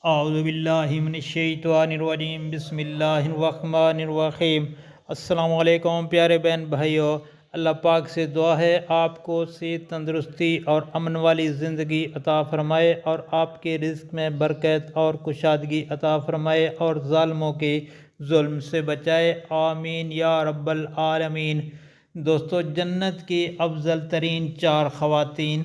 اعوذ باللہ من الشیطان الرجیم بسم اللہ الرحمن الرحیم۔ السلام علیکم پیارے بہن بھائیو، اللہ پاک سے دعا ہے آپ کو صحت، تندرستی اور امن والی زندگی عطا فرمائے، اور آپ کے رزق میں برکت اور کشادگی عطا فرمائے، اور ظالموں کے ظلم سے بچائے، آمین یا رب العالمین۔ دوستو، جنت کی افضل ترین چار خواتین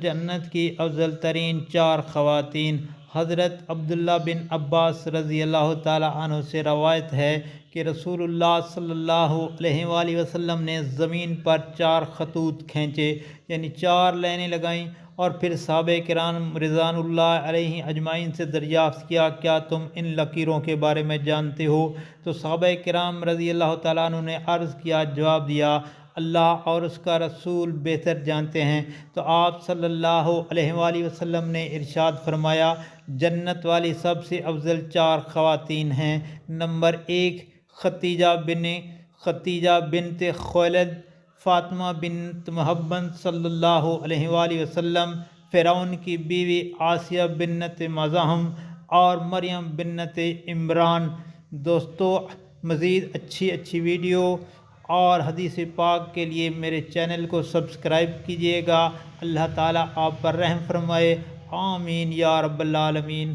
جنت کی افضل ترین چار خواتین حضرت عبداللہ بن عباس رضی اللہ تعالیٰ عنہ سے روایت ہے کہ رسول اللہ صلی اللہ علیہ وآلہ وسلم نے زمین پر چار خطوط کھینچے، یعنی چار لائنیں لگائیں، اور پھر صحابہ کرام رضوان اللہ علیہ اجمعین سے دریافت کیا، کیا تم ان لکیروں کے بارے میں جانتے ہو؟ تو صحابہ کرام رضی اللہ تعالیٰ عنہ نے عرض کیا، جواب دیا، اللہ اور اس کا رسول بہتر جانتے ہیں۔ تو آپ صلی اللہ علیہ وآلہ وسلم نے ارشاد فرمایا، جنت والی سب سے افضل چار خواتین ہیں۔ نمبر 1، خدیجہ بنت خویلد، فاطمہ بنت محمد صلی اللہ علیہ وآلہ وسلم، فرعون کی بیوی آسیہ بنت مزاحم، اور مریم بنت عمران۔ دوستو، مزید اچھی ویڈیو اور حدیث پاک کے لیے میرے چینل کو سبسکرائب کیجیے گا۔ اللہ تعالیٰ آپ پر رحم فرمائے، آمین یا رب العالمین۔